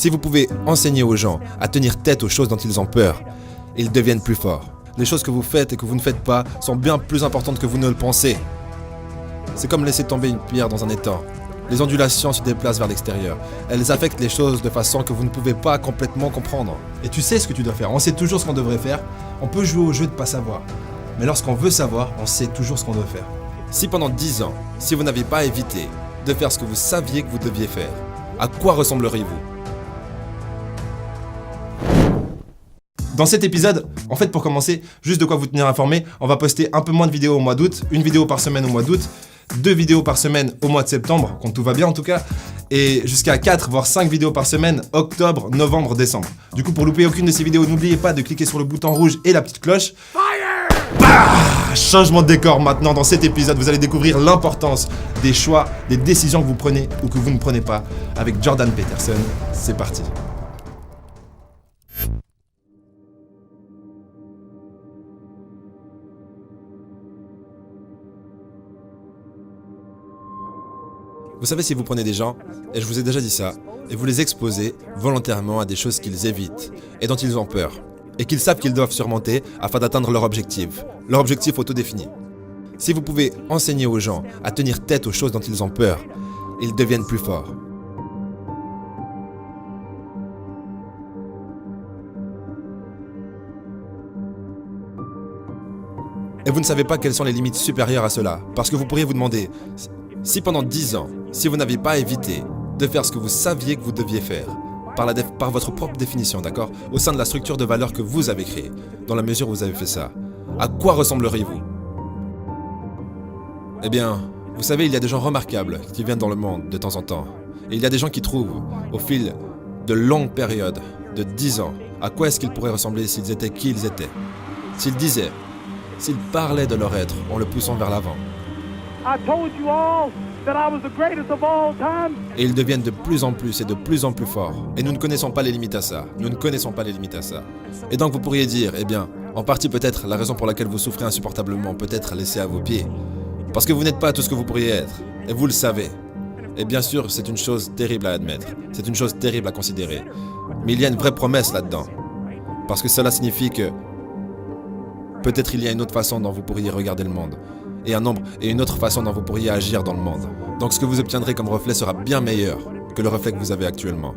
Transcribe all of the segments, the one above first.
Si vous pouvez enseigner aux gens à tenir tête aux choses dont ils ont peur, ils deviennent plus forts. Les choses que vous faites et que vous ne faites pas sont bien plus importantes que vous ne le pensez. C'est comme laisser tomber une pierre dans un étang. Les ondulations se déplacent vers l'extérieur. Elles affectent les choses de façon que vous ne pouvez pas complètement comprendre. Et tu sais ce que tu dois faire. On sait toujours ce qu'on devrait faire. On peut jouer au jeu de ne pas savoir. Mais lorsqu'on veut savoir, on sait toujours ce qu'on doit faire. Si pendant 10 ans, si vous n'aviez pas évité de faire ce que vous saviez que vous deviez faire, à quoi ressembleriez-vous ? Dans cet épisode, en fait pour commencer, juste de quoi vous tenir informé, on va poster un peu moins de vidéos au mois d'août, une vidéo par semaine au mois d'août, 2 vidéos par semaine au mois de septembre, quand tout va bien en tout cas, et jusqu'à 4 voire 5 vidéos par semaine, octobre, novembre, décembre. Du coup pour louper aucune de ces vidéos, n'oubliez pas de cliquer sur le bouton rouge et la petite cloche. Changement de décor maintenant, dans cet épisode, vous allez découvrir l'importance des choix, des décisions que vous prenez ou que vous ne prenez pas avec Jordan Peterson. C'est parti. Vous savez, si vous prenez des gens, et je vous ai déjà dit ça, et vous les exposez volontairement à des choses qu'ils évitent et dont ils ont peur, et qu'ils savent qu'ils doivent surmonter afin d'atteindre leur objectif autodéfini. Si vous pouvez enseigner aux gens à tenir tête aux choses dont ils ont peur, ils deviennent plus forts. Et vous ne savez pas quelles sont les limites supérieures à cela, parce que vous pourriez vous demander, si pendant 10 ans, si vous n'aviez pas évité de faire ce que vous saviez que vous deviez faire, par votre propre définition, d'accord, au sein de la structure de valeur que vous avez créée, dans la mesure où vous avez fait ça, à quoi ressembleriez-vous ? Eh bien, vous savez, il y a des gens remarquables qui viennent dans le monde de temps en temps. Et il y a des gens qui trouvent, au fil de longues périodes, de 10 ans, à quoi est-ce qu'ils pourraient ressembler s'ils étaient qui ils étaient. S'ils disaient, s'ils parlaient de leur être en le poussant vers l'avant. Et ils deviennent de plus en plus et de plus en plus forts. Et nous ne connaissons pas les limites à ça. Et donc vous pourriez dire, eh bien, en partie peut-être la raison pour laquelle vous souffrez insupportablement peut être laissée à vos pieds. Parce que vous n'êtes pas tout ce que vous pourriez être. Et vous le savez. Et bien sûr, c'est une chose terrible à admettre. C'est une chose terrible à considérer. Mais il y a une vraie promesse là-dedans. Parce que cela signifie que peut-être il y a une autre façon dont vous pourriez regarder le monde. Et une autre façon dont vous pourriez agir dans le monde. Donc ce que vous obtiendrez comme reflet sera bien meilleur que le reflet que vous avez actuellement.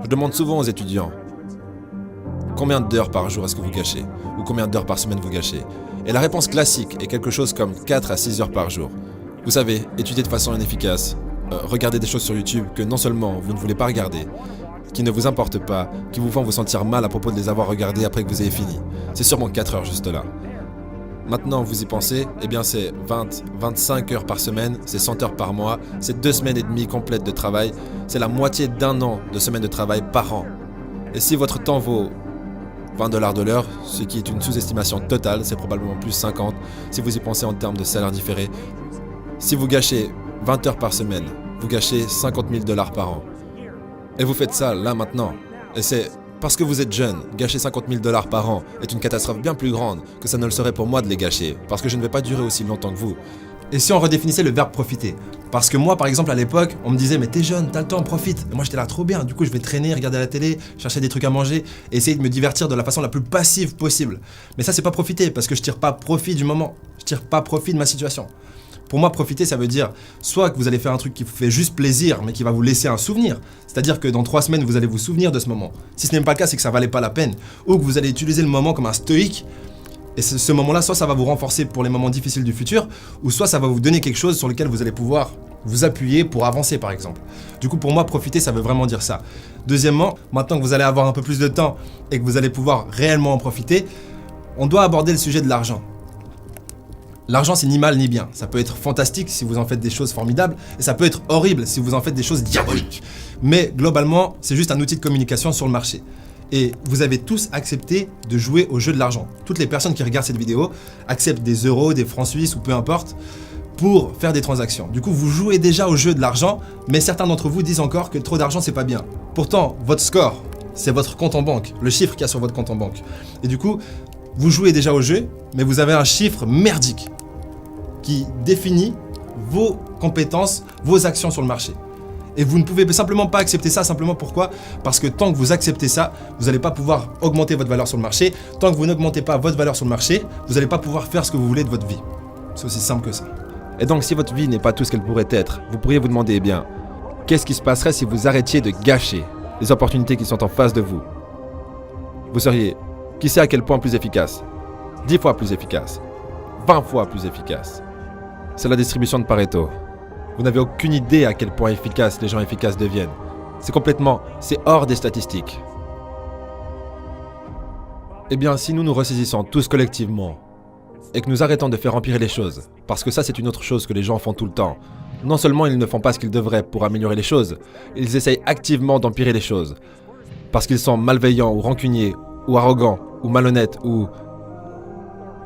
Je demande souvent aux étudiants, combien d'heures par jour est-ce que vous gâchez? Ou combien d'heures par semaine vous gâchez? Et la réponse classique est quelque chose comme 4 à 6 heures par jour. Vous savez, étudier de façon inefficace, regarder des choses sur YouTube que non seulement vous ne voulez pas regarder, qui ne vous importent pas, qui vous font vous sentir mal à propos de les avoir regardés après que vous ayez fini. C'est sûrement 4 heures juste là. Maintenant, vous y pensez, eh bien c'est 25 heures par semaine, c'est 100 heures par mois, c'est 2 semaines et demie complètes de travail, c'est la moitié d'un an de semaines de travail par an. Et si votre temps vaut $20 de l'heure, ce qui est une sous-estimation totale, c'est probablement plus 50 si vous y pensez en termes de salaire différé. Si vous gâchez 20 heures par semaine, vous gâchez $50 000 par an. Et vous faites ça, là, maintenant. Et c'est parce que vous êtes jeune, gâcher $50 000 par an est une catastrophe bien plus grande que ça ne le serait pour moi de les gâcher, parce que je ne vais pas durer aussi longtemps que vous. Et si on redéfinissait le verbe profiter? Parce que moi, par exemple, à l'époque, on me disait « mais t'es jeune, t'as le temps, profite ». Et moi, j'étais là trop bien. Du coup, je vais traîner, regarder la télé, chercher des trucs à manger, et essayer de me divertir de la façon la plus passive possible. Mais ça, c'est pas profiter, parce que je tire pas profit du moment. Je tire pas profit de ma situation. Pour moi, profiter, ça veut dire soit que vous allez faire un truc qui vous fait juste plaisir, mais qui va vous laisser un souvenir. C'est-à-dire que dans 3 semaines, vous allez vous souvenir de ce moment. Si ce n'est pas le cas, c'est que ça valait pas la peine. Ou que vous allez utiliser le moment comme un stoïque. Et ce moment-là, soit ça va vous renforcer pour les moments difficiles du futur, ou soit ça va vous donner quelque chose sur lequel vous allez pouvoir vous appuyer pour avancer, par exemple. Du coup, pour moi, profiter, ça veut vraiment dire ça. Deuxièmement, maintenant que vous allez avoir un peu plus de temps et que vous allez pouvoir réellement en profiter, on doit aborder le sujet de l'argent. L'argent, c'est ni mal ni bien. Ça peut être fantastique si vous en faites des choses formidables, et ça peut être horrible si vous en faites des choses diaboliques. Mais globalement, c'est juste un outil de communication sur le marché. Et vous avez tous accepté de jouer au jeu de l'argent. Toutes les personnes qui regardent cette vidéo acceptent des euros, des francs suisses ou peu importe pour faire des transactions. Du coup, vous jouez déjà au jeu de l'argent, mais certains d'entre vous disent encore que trop d'argent, c'est pas bien. Pourtant, votre score, c'est votre compte en banque, le chiffre qu'il y a sur votre compte en banque. Et du coup, vous jouez déjà au jeu, mais vous avez un chiffre merdique. qui définit vos compétences, vos actions sur le marché. Et vous ne pouvez simplement pas accepter ça, simplement pourquoi ? Parce que tant que vous acceptez ça, vous n'allez pas pouvoir augmenter votre valeur sur le marché. Tant que vous n'augmentez pas votre valeur sur le marché, vous n'allez pas pouvoir faire ce que vous voulez de votre vie. C'est aussi simple que ça. Et donc, si votre vie n'est pas tout ce qu'elle pourrait être, vous pourriez vous demander, eh bien, qu'est-ce qui se passerait si vous arrêtiez de gâcher les opportunités qui sont en face de vous ? Vous seriez, qui sait à quel point plus efficace ? 10 fois plus efficace, 20 fois plus efficace. C'est la distribution de Pareto. Vous n'avez aucune idée à quel point efficaces les gens efficaces deviennent. C'est hors des statistiques. Eh bien, si nous nous ressaisissons tous collectivement et que nous arrêtons de faire empirer les choses, parce que ça c'est une autre chose que les gens font tout le temps, non seulement ils ne font pas ce qu'ils devraient pour améliorer les choses, ils essayent activement d'empirer les choses, parce qu'ils sont malveillants ou rancuniers, ou arrogants, ou malhonnêtes, ou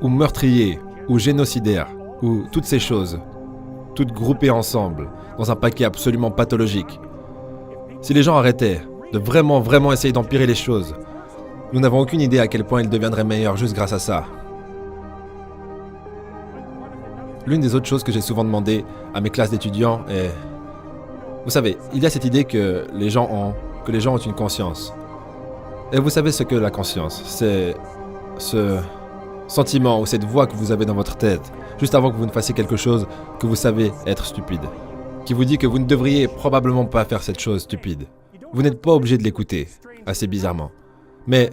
meurtriers, ou génocidaires, ou toutes ces choses, toutes groupées ensemble, dans un paquet absolument pathologique. Si les gens arrêtaient de vraiment essayer d'empirer les choses, nous n'avons aucune idée à quel point ils deviendraient meilleurs juste grâce à ça. L'une des autres choses que j'ai souvent demandé à mes classes d'étudiants est... Vous savez, il y a cette idée que les gens ont une conscience. Et vous savez ce que la conscience, c'est ce sentiment ou cette voix que vous avez dans votre tête, juste avant que vous ne fassiez quelque chose que vous savez être stupide, qui vous dit que vous ne devriez probablement pas faire cette chose stupide. Vous n'êtes pas obligé de l'écouter, assez bizarrement. Mais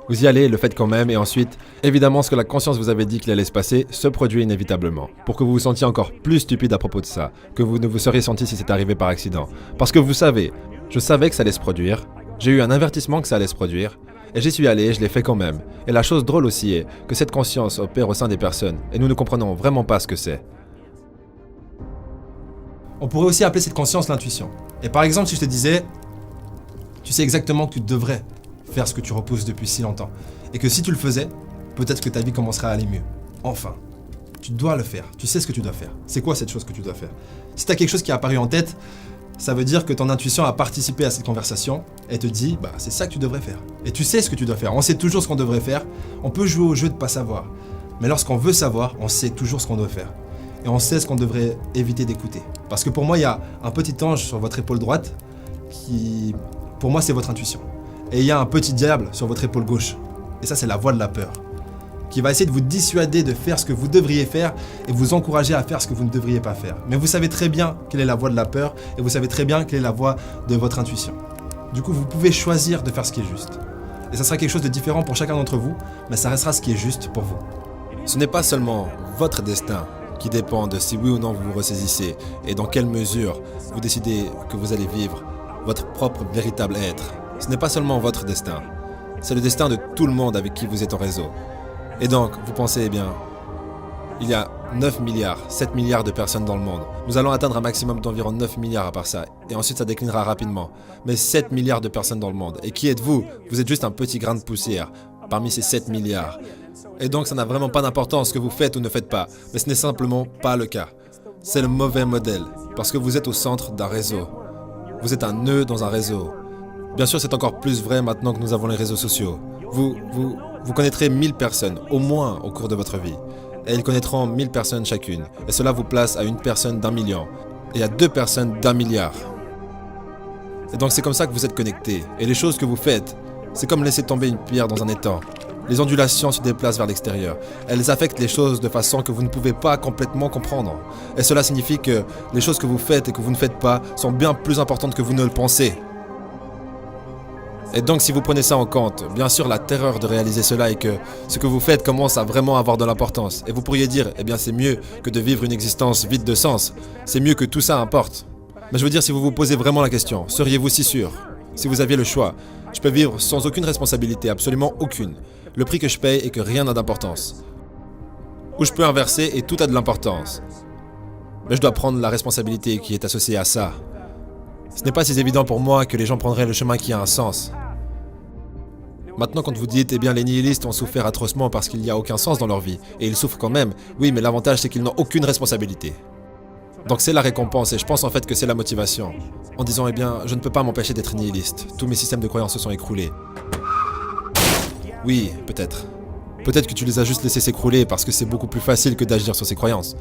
vous y allez, le faites quand même, et ensuite, évidemment, ce que la conscience vous avait dit qu'il allait se passer se produit inévitablement, pour que vous vous sentiez encore plus stupide à propos de ça, que vous ne vous seriez senti si c'est arrivé par accident. Parce que vous savez, je savais que ça allait se produire, j'ai eu un avertissement que ça allait se produire, et j'y suis allé et je l'ai fait quand même. Et la chose drôle aussi est que cette conscience opère au sein des personnes, et nous ne comprenons vraiment pas ce que c'est. On pourrait aussi appeler cette conscience l'intuition. Et par exemple, si je te disais, tu sais exactement que tu devrais faire ce que tu repousses depuis si longtemps, et que si tu le faisais, peut-être que ta vie commencerait à aller mieux. Enfin, tu dois le faire, tu sais ce que tu dois faire. C'est quoi cette chose que tu dois faire ? Si tu as quelque chose qui est apparu en tête, ça veut dire que ton intuition a participé à cette conversation et te dit, c'est ça que tu devrais faire. Et tu sais ce que tu dois faire, on sait toujours ce qu'on devrait faire, on peut jouer au jeu de pas savoir. Mais lorsqu'on veut savoir, on sait toujours ce qu'on doit faire. Et on sait ce qu'on devrait éviter d'écouter. Parce que pour moi, il y a un petit ange sur votre épaule droite qui, pour moi, c'est votre intuition. Et il y a un petit diable sur votre épaule gauche. Et ça, c'est la voix de la peur, qui va essayer de vous dissuader de faire ce que vous devriez faire et vous encourager à faire ce que vous ne devriez pas faire. Mais vous savez très bien quelle est la voix de la peur et vous savez très bien quelle est la voix de votre intuition. Du coup, vous pouvez choisir de faire ce qui est juste. Et ça sera quelque chose de différent pour chacun d'entre vous, mais ça restera ce qui est juste pour vous. Ce n'est pas seulement votre destin qui dépend de si oui ou non vous vous ressaisissez et dans quelle mesure vous décidez que vous allez vivre votre propre véritable être. Ce n'est pas seulement votre destin, c'est le destin de tout le monde avec qui vous êtes en réseau. Et donc, vous pensez, il y a 9 milliards, 7 milliards de personnes dans le monde. Nous allons atteindre un maximum d'environ 9 milliards à part ça, et ensuite ça déclinera rapidement. Mais 7 milliards de personnes dans le monde. Et qui êtes-vous ? Vous êtes juste un petit grain de poussière parmi ces 7 milliards. Et donc ça n'a vraiment pas d'importance ce que vous faites ou ne faites pas, mais ce n'est simplement pas le cas. C'est le mauvais modèle, parce que vous êtes au centre d'un réseau. Vous êtes un nœud dans un réseau. Bien sûr, c'est encore plus vrai maintenant que nous avons les réseaux sociaux. Vous connaîtrez 1000 personnes, au moins au cours de votre vie. Et ils connaîtront 1000 personnes chacune. Et cela vous place à une personne d'1 million. Et à 2 personnes d'1 milliard. Et donc c'est comme ça que vous êtes connectés. Et les choses que vous faites, c'est comme laisser tomber une pierre dans un étang. Les ondulations se déplacent vers l'extérieur. Elles affectent les choses de façon que vous ne pouvez pas complètement comprendre. Et cela signifie que les choses que vous faites et que vous ne faites pas sont bien plus importantes que vous ne le pensez. Et donc si vous prenez ça en compte, bien sûr la terreur de réaliser cela est que ce que vous faites commence à vraiment avoir de l'importance. Et vous pourriez dire, c'est mieux que de vivre une existence vide de sens. C'est mieux que tout ça importe. Mais je veux dire, si vous vous posez vraiment la question, seriez-vous si sûr ? Si vous aviez le choix, je peux vivre sans aucune responsabilité, absolument aucune. Le prix que je paye est que rien n'a d'importance. Ou je peux inverser et tout a de l'importance. Mais je dois prendre la responsabilité qui est associée à ça. Ce n'est pas si évident pour moi que les gens prendraient le chemin qui a un sens. Maintenant, quand vous dites, les nihilistes ont souffert atrocement parce qu'il n'y a aucun sens dans leur vie, et ils souffrent quand même, oui, mais l'avantage c'est qu'ils n'ont aucune responsabilité. Donc c'est la récompense, et je pense en fait que c'est la motivation. En disant, je ne peux pas m'empêcher d'être nihiliste, tous mes systèmes de croyances se sont écroulés. Oui, peut-être. Peut-être que tu les as juste laissés s'écrouler parce que c'est beaucoup plus facile que d'agir sur ces croyances.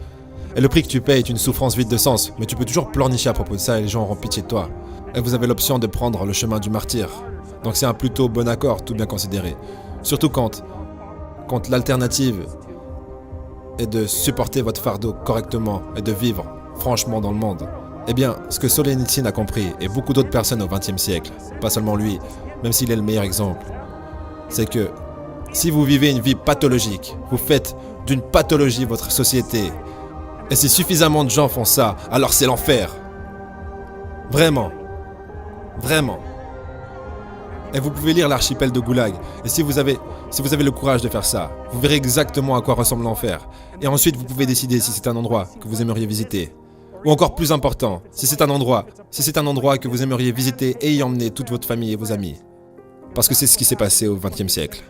Et le prix que tu payes est une souffrance vide de sens, mais tu peux toujours pleurnicher à propos de ça et les gens auront pitié de toi. Et vous avez l'option de prendre le chemin du martyr. Donc c'est un plutôt bon accord, tout bien considéré. Surtout quand l'alternative est de supporter votre fardeau correctement et de vivre franchement dans le monde. Eh bien, ce que Solzhenitsyn a compris, et beaucoup d'autres personnes au XXe siècle, pas seulement lui, même s'il est le meilleur exemple, c'est que si vous vivez une vie pathologique, vous faites d'une pathologie votre société. Et si suffisamment de gens font ça, alors c'est l'enfer. Vraiment. Vraiment. Et vous pouvez lire l'archipel de Goulag. Et si vous avez le courage de faire ça, vous verrez exactement à quoi ressemble l'enfer. Et ensuite, vous pouvez décider si c'est un endroit que vous aimeriez visiter. Ou encore plus important, si c'est un endroit que vous aimeriez visiter et y emmener toute votre famille et vos amis. Parce que c'est ce qui s'est passé au XXe siècle.